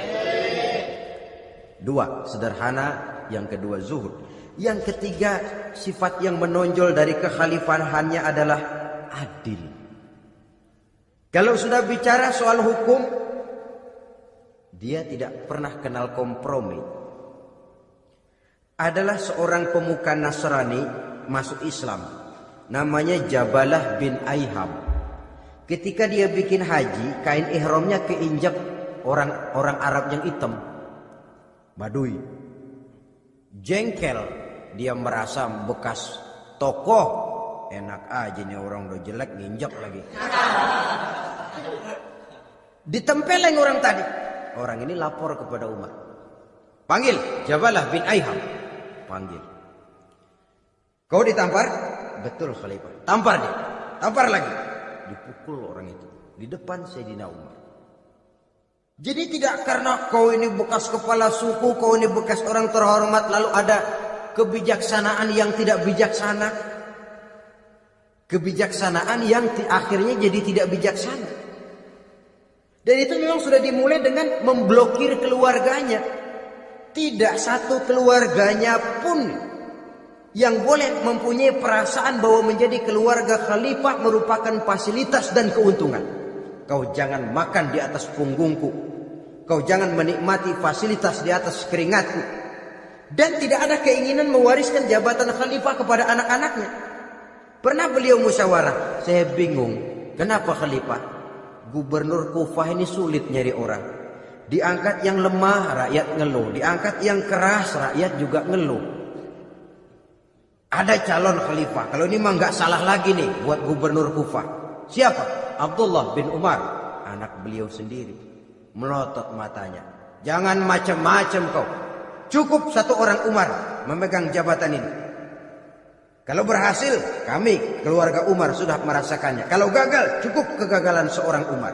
2, sederhana. Yang kedua, zuhud. Yang ketiga, sifat yang menonjol dari kekhalifahannya adalah adil. Kalau sudah bicara soal hukum, dia tidak pernah kenal kompromi. Adalah seorang pemuka Nasrani masuk Islam. Namanya Jabalah bin Aiham. Ketika dia bikin haji, kain ihramnya keinjak orang Arab yang hitam, Badui. Jengkel, dia merasa bekas tokoh. Enak aja nih orang udah jelek nginjak lagi. Ditempeleng orang tadi. Orang ini lapor kepada Umar. Panggil Jabalah bin Aiham. panggil. Kau ditampar? Betul khalifah. Tampar dia. Tampar lagi. Dipukul orang itu di depan Sayyidina Umar. Jadi tidak karena kau ini bekas kepala suku, kau ini bekas orang terhormat, lalu ada kebijaksanaan yang tidak bijaksana. Kebijaksanaan yang akhirnya jadi tidak bijaksana. Dan itu memang sudah dimulai dengan memblokir keluarganya. Tidak satu keluarganya pun yang boleh mempunyai perasaan bahwa menjadi keluarga khalifah merupakan fasilitas dan keuntungan. Kau jangan makan di atas punggungku. Kau jangan menikmati fasilitas di atas keringatku. Dan tidak ada keinginan mewariskan jabatan khalifah kepada anak-anaknya. Pernah beliau musyawarah. Saya bingung. Kenapa khalifah? Gubernur Kufah ini sulit nyari orang. Diangkat yang lemah, rakyat ngeluh. Diangkat yang keras, rakyat juga ngeluh. Ada calon khalifah. Kalau ini mah nggak salah lagi nih buat gubernur Kufah. Siapa? Abdullah bin Umar. Anak beliau sendiri. Melotot matanya. Jangan macam-macam kau. Cukup satu orang Umar memegang jabatan ini. Kalau berhasil, kami keluarga Umar sudah merasakannya. Kalau gagal, cukup kegagalan seorang Umar.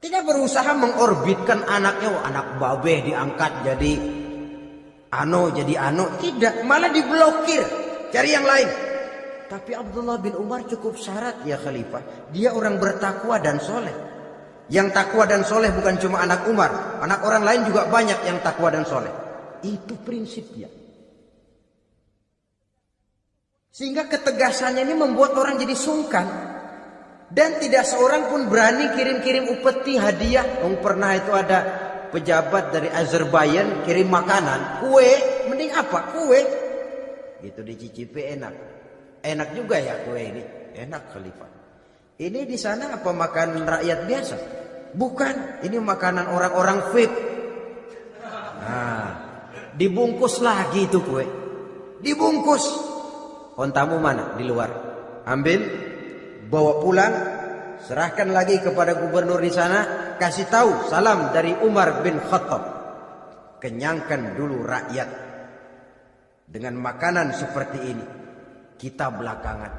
Tidak berusaha mengorbitkan anaknya. Oh, anak babe diangkat jadi jadi ano. Tidak, malah diblokir. Cari yang lain. Tapi Abdullah bin Umar cukup syarat ya khalifah. Dia orang bertakwa dan soleh. Yang takwa dan soleh bukan cuma anak Umar. Anak orang lain juga banyak yang takwa dan soleh. Itu prinsipnya. Sehingga ketegasannya ini membuat orang jadi sungkan. Dan tidak seorang pun berani kirim-kirim upeti hadiah. Pernah itu ada pejabat dari Azerbaijan kirim makanan. Kue, mending apa? Kue. Gitu dicicipi enak. Enak juga ya kue ini. Enak khalifah. Ini di sana apa makan rakyat biasa? Bukan. Ini makanan orang-orang VIP. Nah, dibungkus lagi itu kue. Dibungkus. Ontamu mana? Di luar. Ambil, bawa pulang, serahkan lagi kepada gubernur di sana, kasih tahu salam dari Umar bin Khattab. Kenyangkan dulu rakyat dengan makanan seperti ini. Kita belakangan.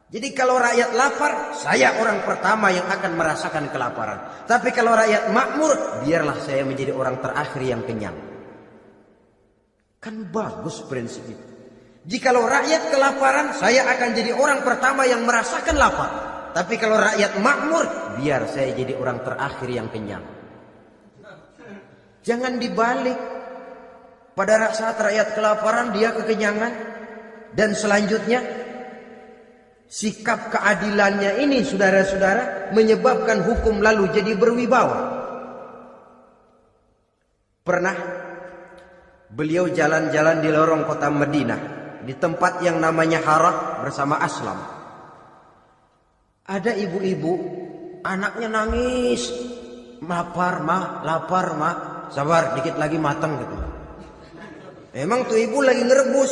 Jadi kalau rakyat lapar, saya orang pertama yang akan merasakan kelaparan. Tapi kalau rakyat makmur, biarlah saya menjadi orang terakhir yang kenyang. Kan bagus prinsip itu. Jikalau rakyat kelaparan, saya akan jadi orang pertama yang merasakan lapar. Tapi kalau rakyat makmur, biar saya jadi orang terakhir yang kenyang. Jangan dibalik. Pada saat rakyat kelaparan, dia kekenyangan. Dan selanjutnya, sikap keadilannya ini, saudara-saudara, menyebabkan hukum lalu jadi berwibawa. Pernah beliau jalan-jalan di lorong kota Madinah. Di tempat yang namanya Harah bersama Aslam. Ada ibu-ibu, anaknya nangis. Lapar ma. Sabar, dikit lagi matang gitu. Emang tuh ibu lagi ngerebus.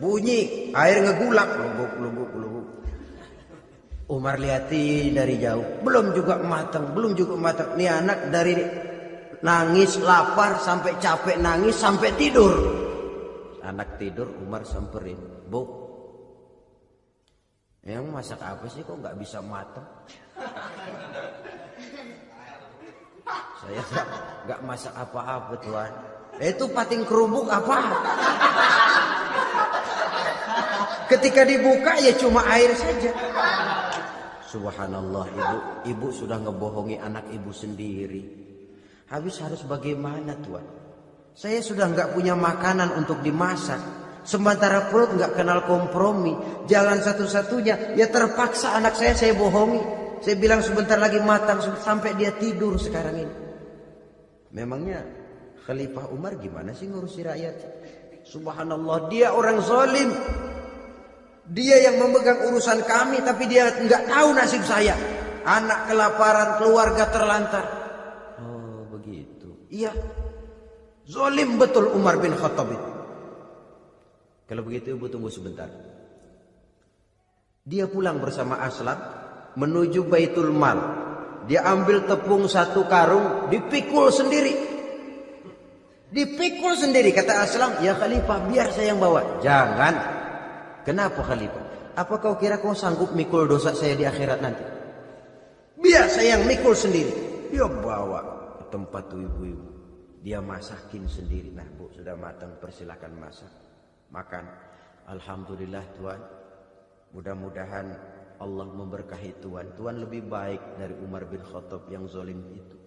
Bunyi, air ngegulak. Lubuk. Umar lihatin dari jauh. Belum juga matang. Nih anak dari nangis, lapar, sampai capek nangis, sampai tidur. Anak tidur, Umar samperin. Bu, yang masak apa sih kok nggak bisa matang? Saya nggak masak apa-apa tuan. Itu pating kerupuk apa? Ketika dibuka ya cuma air saja. Subhanallah, ibu sudah ngebohongi anak ibu sendiri. Habis harus bagaimana tuan? Saya sudah nggak punya makanan untuk dimasak. Sementara perut nggak kenal kompromi. Jalan satu-satunya ya terpaksa anak saya bohongi. Saya bilang sebentar lagi matang sampai dia tidur sekarang ini. Memangnya Khalifah Umar gimana sih ngurusi rakyat? Subhanallah, dia orang zalim. Dia yang memegang urusan kami tapi dia nggak tahu nasib saya. Anak kelaparan, keluarga terlantar. Oh begitu. Iya. Zalim betul Umar bin Khattab itu. Kalau begitu ibu tunggu sebentar. Dia pulang bersama Aslam menuju Baitul Mal. Dia ambil tepung 1 karung, dipikul sendiri. Dipikul sendiri, kata Aslam, ya Khalifah biar saya yang bawa. Jangan. Kenapa Khalifah? Apa kau kira kau sanggup mikul dosa saya di akhirat nanti? Biar saya yang mikul sendiri. Dia bawa ke tempat tuh ibu-ibu. Dia masakin sendiri. Nah bu, sudah matang, persilakan masak. Makan. Alhamdulillah Tuan. Mudah-mudahan Allah memberkahi Tuan. Tuan lebih baik dari Umar bin Khattab yang zalim itu.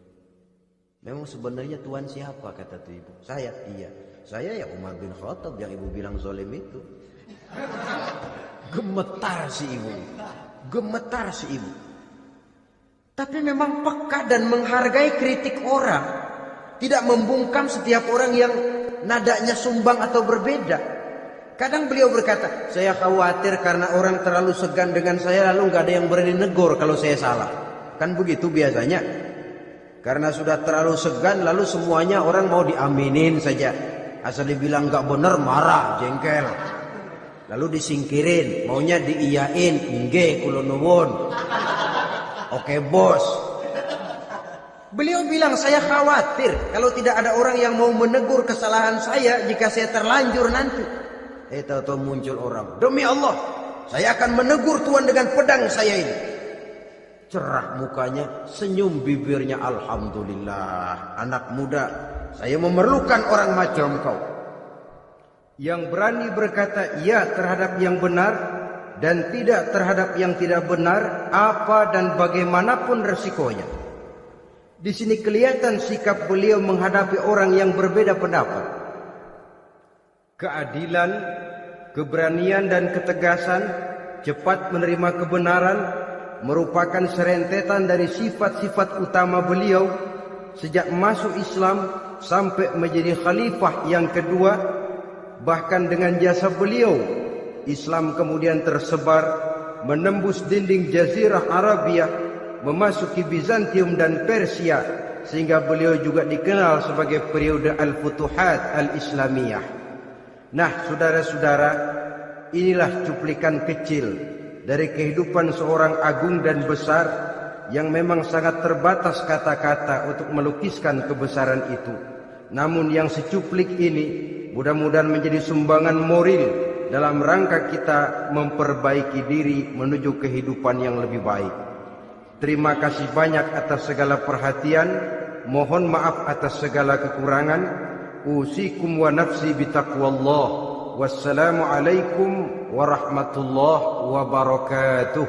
Memang sebenarnya Tuan siapa, kata tuh ibu? Saya. Iya. Saya ya Umar bin Khattab yang ibu bilang zalim itu. Gemetar si ibu. Gemetar si ibu. Tapi memang peka dan menghargai kritik orang. Tidak membungkam setiap orang yang nadanya sumbang atau berbeda. Kadang beliau berkata, saya khawatir karena orang terlalu segan dengan saya lalu gak ada yang berani negur kalau saya salah. Kan begitu biasanya. Karena sudah terlalu segan lalu semuanya orang mau diaminin saja. Asal dibilang gak benar marah, jengkel. Lalu disingkirin, maunya diiyain, nggih kula nuwun. Oke bos. Beliau bilang saya khawatir kalau tidak ada orang yang mau menegur kesalahan saya jika saya terlanjur nanti. Tahu-tahu muncul orang. Demi Allah, saya akan menegur Tuan dengan pedang saya ini. Cerah mukanya, senyum bibirnya. Alhamdulillah, anak muda, saya memerlukan orang macam kau. Yang berani berkata ya terhadap yang benar dan tidak terhadap yang tidak benar, apa dan bagaimanapun resikonya. Di sini kelihatan sikap beliau menghadapi orang yang berbeda pendapat. Keadilan, keberanian dan ketegasan, cepat menerima kebenaran, merupakan serentetan dari sifat-sifat utama beliau sejak masuk Islam sampai menjadi khalifah yang kedua. Bahkan dengan jasa beliau, Islam kemudian tersebar, menembus dinding Jazirah Arabia, memasuki Bizantium dan Persia, sehingga beliau juga dikenal sebagai periode Al-Futuhat Al-Islamiyah. Nah, saudara-saudara, inilah cuplikan kecil dari kehidupan seorang agung dan besar yang memang sangat terbatas kata-kata untuk melukiskan kebesaran itu. Namun yang secuplik ini mudah-mudahan menjadi sumbangan moral dalam rangka kita memperbaiki diri menuju kehidupan yang lebih baik. Terima kasih banyak atas segala perhatian. Mohon maaf atas segala kekurangan. Usikum wa nafsi bitaqwallah. Wassalamualaikum warahmatullahi wabarakatuh.